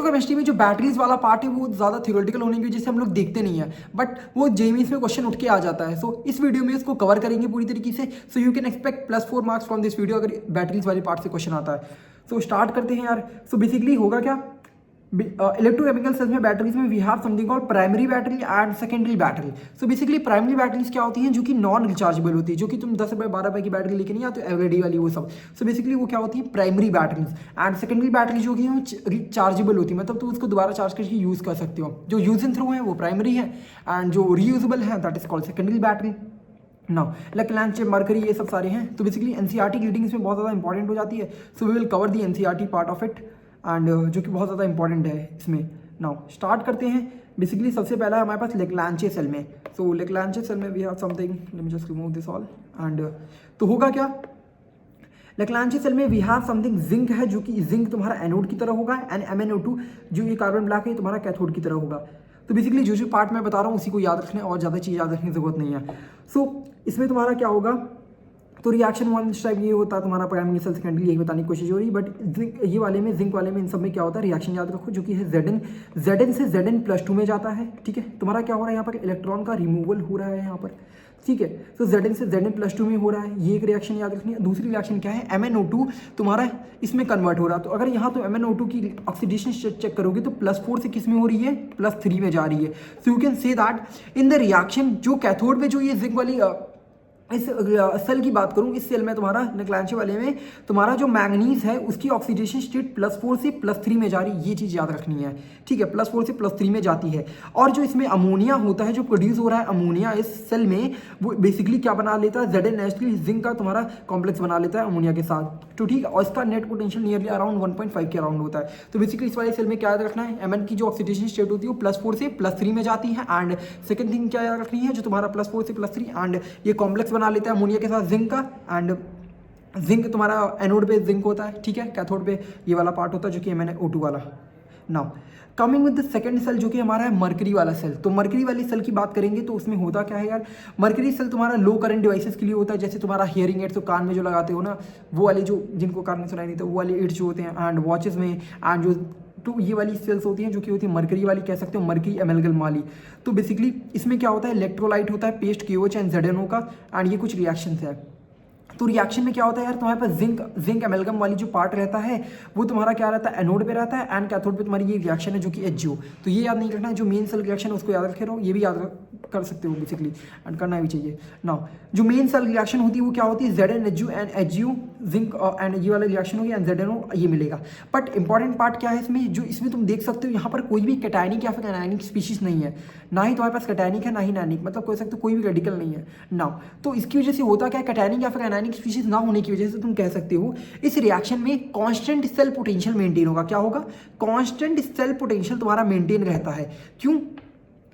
Electrochemistry में जो batteries वाला पार्ट है वो ज़्यादा थ्योरेटिकल होने की वजह से हम लोग देखते नहीं है, बट वो जेईई में क्वेश्चन उठ के आ जाता है। सो इस वीडियो में इसको कवर करेंगे पूरी तरीके से। So you can expect +4 marks from this video अगर बैटरीज वाले पार्ट से क्वेश्चन आता है। सो स्टार्ट करते हैं यार। सो बेसिकली होगा क्या, इलेक्ट्रोकेमिकल सेल्स में बैटरीज में we have something called primary battery and secondary battery. So basically primary batteries क्या होती हैं, जो कि नॉन रिचार्जेबल होती है, जो कि तुम 10 रुपये 12 रुपये की बैटरी लेके नहीं आते एवरीडे वाली वो सब। सो बेसिकली वो क्या होती है, primary batteries. And secondary battery जो कि वो रिचार्जेबल होती है, मतलब तुम उसको दोबारा चार्ज करके यूज़ कर सकते हो। जो यूज एंड थ्रो है वो प्राइमरी है, एंड जो रीयूजेबल है that is called secondary battery. Now लैंच मरकरी ये सब सारे हैं। तो बेसिकली एनसीईआरटी की रीडिंग इसमें बहुत ज़्यादा इंपॉर्टेंट हो जाती है। So we will cover the NCERT part of it, and जो कि बहुत ज़्यादा इंपॉर्टेंट है इसमें। नाउ स्टार्ट करते हैं। बेसिकली सबसे पहला है हमारे पास लेक्लांचे सेल में। सो लेक्लांचे सेल में we have something, let me just remove this all. And तो होगा क्या, लेक्लांचे सेल में वी हैव समथिंग जिंक है, जो कि जिंक तुम्हारा एनोड की तरह होगा, एंड MnO2 जो ये कार्बन ब्लैक है तुम्हारा कैथोड की तरह होगा। तो बेसिकली जो पार्ट मैं बता रहा हूँ उसी को याद रखने और ज़्यादा चीज़ याद रखने की जरूरत नहीं है। सो इसमें तुम्हारा क्या होगा, तो रिएक्शन वन टाइप ये होता है तुम्हारा प्राइमरी सेल सेकेंडरी, यही बताने की कोशिश हो रही है। बट ये वाले में जिंक वाले में इन सब में क्या होता है, रिएक्शन याद रखो, जो कि है Zn से Zn+2 में जाता है। ठीक है, तुम्हारा क्या हो रहा है यहाँ पर, इलेक्ट्रॉन का रिमूवल हो रहा है यहाँ पर। ठीक है, तो Zn से Zn+2 में हो रहा है, ये एक रिएक्शन याद रखनी है। दूसरी रिएक्शन क्या है, MnO2 तुम्हारा इसमें कन्वर्ट हो रहा है। तो अगर यहाँ तो MnO2 की ऑक्सीडेशन चेक करोगे तो +4 से किस में हो रही है, +3 में जा रही है। So you can say that in the reaction जो कैथोड में जो ये जिंक वाली इस सेल की बात करूं, इस सेल में तुम्हारा लेक्लांचे वाले में तुम्हारा जो मैंगनीज है उसकी ऑक्सीडेशन स्टेट +4 से +3 में जा रही है, ये चीज़ याद रखनी है। ठीक है, +4 से +3 में जाती है। और जो इसमें अमोनिया होता है, जो प्रोड्यूस हो रहा है अमोनिया इस सेल में, वो बेसिकली क्या बना लेता है, ZnH3 जिंक का तुम्हारा कॉम्प्लेक्स बना लेता है अमोनिया के साथ। तो ठीक है, और इसका नेट पोटेंशियल नियरली अराउंड 1.5 के अराउंड होता है। तो बेसिकली इस वाले सेल में क्या याद रखना है, Mn की जो ऑक्सीडेशन स्टेट होती है वो +4 से +3 में जाती है। एंड सेकंड थिंग क्या याद रखनी है, जो तुम्हारा +4 से +3 एंड ये कॉम्प्लेक्स बना लेता है अमोनिया के साथ जिंक का। एंड जिंक तुम्हारा एनोड पे जिंक होता है, ठीक है, कैथोड पे ये वाला पार्ट होता है जो कि MnO2 वाला। Now coming with the second cell जो कि हमारा है मरकरी वाला सेल। तो मरकरी वाली सेल की बात करेंगे तो उसमें होता क्या है यार, मरकरी सेल तुम्हारा लो करंट डिवाइसेस के लिए होता है, जैसे तुम्हारा हियरिंग एड्स तो कान में जो लगाते हो ना, वो वाले जो जिनको कान में सुनाई नहीं था वो वाले एड्स जो होते हैं, एंड वॉचेस में, एंड जो तो ये वाली सेल्स होती हैं जो कि होती है मरकरी वाली, कह सकते हो मरकरी एमेलगम वाली। तो बेसिकली इसमें क्या होता है, इलेक्ट्रोलाइट होता है, पेस्ट KOH एंड ZNO का, एंड ये कुछ रिएक्शंस है। तो रिएक्शन में क्या होता है यार, तुम्हारे पास जिंक एमेलगम वाली जो पार्ट रहता है वो तुम्हारा क्या रहता है, एनोड पे रहता है, एंड कैथोड पे तुम्हारी ये रिएक्शन है जो कि HGO। तो ये याद नहीं रखना है, जो मेन सेल रिएक्शन है उसको याद रखे रहो, ये भी याद कर सकते हो बेसिकली, एंड करना भी चाहिए। नाउ जो मेन सेल रिएक्शन होती है वो क्या होती है, ZnHU and HGO zinc and ये वाला रिएक्शन होगी, एंड ZNO ये मिलेगा। बट इंपॉर्टेंट पार्ट क्या है इसमें, जो इसमें तुम देख सकते हो यहाँ पर कोई भी कैटायनिक या फिर एनायनिक स्पीशीज नहीं है, ना ही तुम्हारे पास कैटायनिक है ना ही एनायनिक, मतलब कह सकते हो कोई भी रेडिकल नहीं है। नाउ तो इसकी वजह से होता क्या है, कैटायनिक या फिर एनायनिक स्पीशीज ना होने की वजह से तुम कह सकते हो इस रिएक्शन में कांस्टेंट सेल पोटेंशियल मेंटेन होगा। क्या होगा, कांस्टेंट सेल पोटेंशियल तुम्हारा मेंटेन रहता है। क्यों,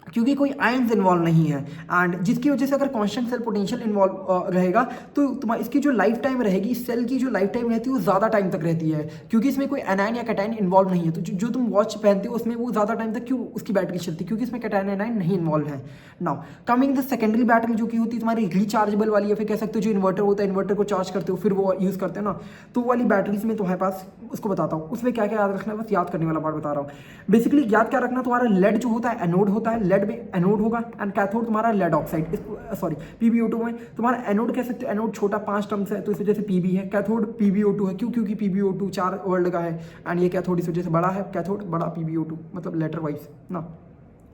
क्योंकि कोई आयंस इन्वॉल्व नहीं है, एंड जिसकी वजह से अगर कांस्टेंट सेल पोटेंशियल इन्वॉल्व रहेगा तो तुम्हारी इसकी जो लाइफ टाइम रहेगी, इस सेल की जो लाइफ टाइम रहती है वो ज़्यादा टाइम तक रहती है, क्योंकि इसमें कोई एनायन या कैटायन इन्वॉल्व नहीं है। तो जो तुम वॉच पहनते हो उसमें वो ज़्यादा टाइम तक क्यों उसकी बैटरी चलती है, क्योंकि इसमें कैटायन एनायन नहीं इन्वॉल्व है। Now coming the secondary battery जो कि होती है तुम्हारी रिचार्जेबल वाली, या फिर कह सकते हो जो इन्वर्टर होता है, इन्वर्टर को चार्ज करते हो फिर वो यूज़ करते हैं ना, तो वाली बैटरीज में तुम्हारे पास उसको बताता हूँ उसमें क्या क्या याद रखना है, बस याद करने वाला पार्ट बता रहा हूँ। बेसिकली याद क्या रखना, तुम्हारा लेड जो होता है एनोड होता है, लेड में एनोड होगा, एंड कैथोड तुम्हारा लेड ऑक्साइड, सॉरी PbO2 में तुम्हारा एनोड कह सकते हो, एनोड छोटा 5 टर्म्स है तो इस वजह से Pb है, कैथोड PbO2 है। क्यों, क्योंकि PbO2 4 वर्ल्ड का है, एंड ये कैथोड इस वजह से बड़ा है, कैथोड बड़ा PbO2 मतलब लेटर वाइज ना।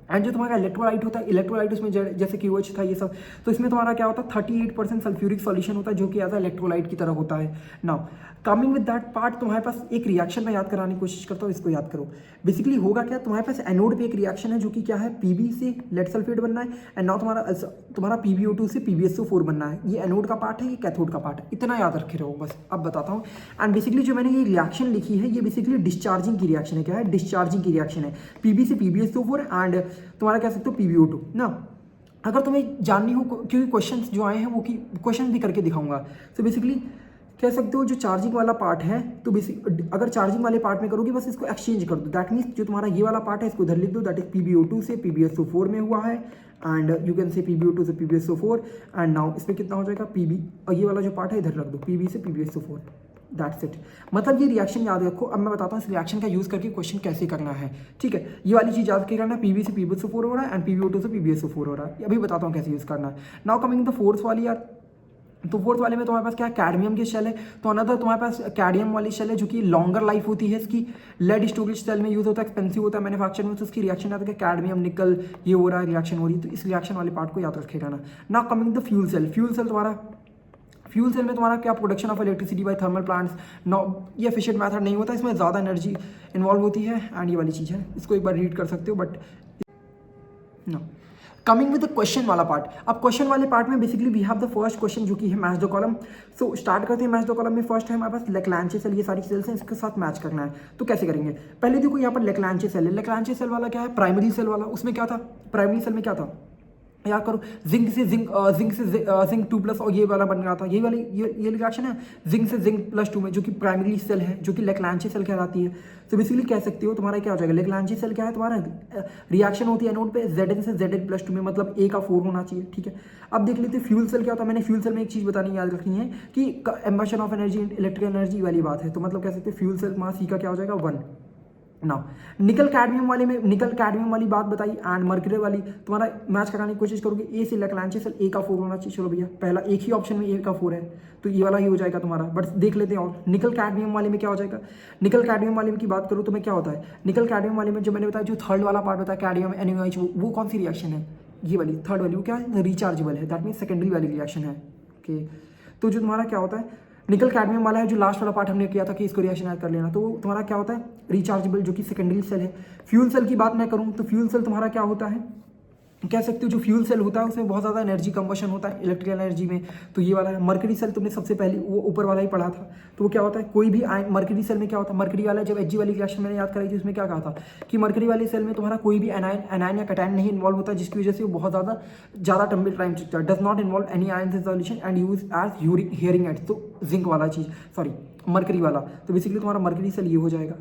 एंड जो तुम्हारा इलेक्ट्रोलाइट होता है, इलेक्ट्रोलाइट उसमें जैसे KOH था ये सब, तो इसमें तुम्हारा क्या होता है 38% सल्फ्यूरिक सॉल्यूशन होता है जो कि एज इलेक्ट्रोलाइट की तरह होता है। Now coming with that part तुम्हारे पास एक रिएक्शन मैं याद कराने की कोशिश करता हूँ, इसको याद करो। बेसिकली होगा क्या, तुम्हारे पास एनोड पे एक रिएक्शन है जो कि क्या है, Pb से लेड सल्फेट बनना है, एंड नाउ तुम्हारा PbO2 से PbSO4 बनना है। ये एनोड का पार्ट है, ये कैथोड का पार्ट है, इतना याद रखे रहो बस। अब बताता हूँ, एंड बेसिकली जो मैंने ये रिएक्शन लिखी है ये बेसिकली डिस्चार्जिंग की रिएक्शन है। क्या है, डिस्चार्जिंग की रिएक्शन है, Pb से PbSO4 एंड तुम्हारा कह सकते हो PbO2 ना। अगर तुम्हें जाननी हो, क्योंकि क्वेश्चंस जो आए हैं वो क्वेश्चन भी करके दिखाऊंगा। तो बेसिकली कह सकते हो जो चार्जिंग वाला पार्ट है, तो बेसिक अगर चार्जिंग वाले पार्ट में करोगे बस इसको एक्सचेंज कर दो, दैट मीन्स जो तुम्हारा ये वाला पार्ट है इसको इधर लिख दो, दैट इज PbO2 से PbSO4 में हुआ है, and you can say PbO2 से PbSO4, एंड नाउ इसमें कितना हो जाएगा Pb, और ये वाला जो पार्ट है इधर रख दो, Pb से PbSO4 दैट्स इट। मतलब ये रिएक्शन याद रखो। अब मैं बताता हूँ इस रिएक्शन का यूज़ करके क्वेश्चन कैसे करना है, ठीक है। ये वाली चीज़ याद करना, पीवी से PbSO4 हो रहा है एंड PbO2 से PbSO4 हो रहा है। अभी बताता हूँ कैसे यूज़ करना है। नाउ कमिंग द फोर्थ वाली यार, तो फोर्थ वाले में तुम्हारे पास क्या है, कैडमियम की शेल है। तो अनदर तुम्हारे पास कैडमियम वाली शेल है जो कि लॉन्गर लाइफ होती है इसकी, लेड स्टोरेज सेल में यूज होता है, एक्सपेंसिव होता है मैन्युफैक्चर में। तो उसकी रिएक्शन याद है, कैडमियम निकल ये हो रहा है, रिएक्शन हो रही है। तो इस रिएक्शन वाले पार्ट को याद रखेगा ना। Now coming the fuel cell, fuel cell तुम्हारा, फ्यूल सेल में तुम्हारा क्या, production of electricity by thermal plants. No, ये एफिशिएंट मेथड नहीं होता, इसमें ज़्यादा एनर्जी इन्वॉल्व होती है एंड ये वाली चीज़ है। इसको एक बार रीड कर सकते हो but no. Coming with the question वाला पार्ट, अब क्वेश्चन वाले पार्ट में basically we have the first question जो कि है match the column. So start करते हैं। मैच द कॉलम में फर्स्ट है हमारे पास लेक्लांचे सेल, ये सारी सेल्स हैं, इसके साथ मैच करना है। तो कैसे करेंगे, पहले देखो यहाँ पर लेक्लांचे सेल है। लेक्लांचे सेल वाला क्या है, प्राइमरी सेल वाला। उसमें क्या था, प्राइमरी सेल में क्या था, याद करो, जिंक से जिंक 2+ और ये वाला बन रहा था। ये वाली ये रिएक्शन है जिंक से जिंक +2 में, जो कि प्राइमरी सेल है, जो कि लेक्लांचे सेल कहलाती है। तो बेसिकली कह सकते हो तुम्हारा क्या हो जाएगा, लेक्लांचे सेल क्या है तुम्हारा, रिएक्शन होती है एनोड पे Zn से Zn+2 में, मतलब A का 4 होना चाहिए, ठीक है। अब देख लेते हैं फ्यूल सेल क्या होता है। मैंने फ्यूल सेल में एक चीज़ बतानी याद रखनी है कि एम्बशन ऑफ एनर्जी, इलेक्ट्रिकल एनर्जी वाली बात है। तो मतलब कह सकते हैं फ्यूल सेल मास C का क्या हो जाएगा 1। नाउ निकल कैडमियम वाले में, निकल कैडमियम वाली बात बताई एंड मर्क्यूरी वाली तुम्हारा मैच कराने की कोशिश करोगे। ए से लेक्लांचे सेल A का 4 होना चाहिए। चलो भैया, पहला एक ही ऑप्शन में A का 4 है तो ये वाला ही हो जाएगा तुम्हारा। बट देख लेते हैं और निकल कैडमियम वाले में क्या हो जाएगा। निकल कैडमियम वाले में की बात करूँ तो मैं क्या होता है, निकल कैडमियम वाले में जो मैंने बताया, जो थर्ड वाला पार्ट बताया कैडमियम NaOH, वो कौन सी रिएक्शन है, ये वाली थर्ड वाली। वो क्या है, रिचार्जेबल है, दैट मीन सेकेंडरी वाली रिएक्शन है, ओके। तो जो तुम्हारा क्या होता है, निकल कैडमियम वाला है, जो लास्ट वाला पार्ट हमने किया था कि इसको रिएक्शन ऐड कर लेना, तो तुम्हारा क्या होता है, रिचार्जेबल, जो कि सेकेंडरी सेल है। फ्यूल सेल की बात मैं करूँ तो फ्यूल सेल तुम्हारा क्या होता है, कह सकते हो जो फ्यूल सेल होता है उसमें बहुत ज़्यादा एनर्जी कंबशन होता है इलेक्ट्रिकल एनर्जी में। तो ये वाला है। मर्करी सेल तुमने सबसे पहले वो ऊपर वाला ही पढ़ा था। तो वो क्या होता है, कोई भी मर्करी सेल में क्या होता है, मर्करी वाला जब Hg वाली रिएक्शन मैंने याद कराई थी उसमें क्या कहा था कि मर्करी वाले सेल में तुम्हारा कोई भी एनायन या कैटायन नहीं इन्वॉल्व होता, जिसकी वजह से वो बहुत ज़्यादा टम्बल टाइम चलता है। Does not involve any ions in solution and use as hearing aids. तो जिंक वाला चीज़, सॉरी मर्करी वाला। तो बेसिकली तुम्हारा मर्करी सेल ये हो जाएगा।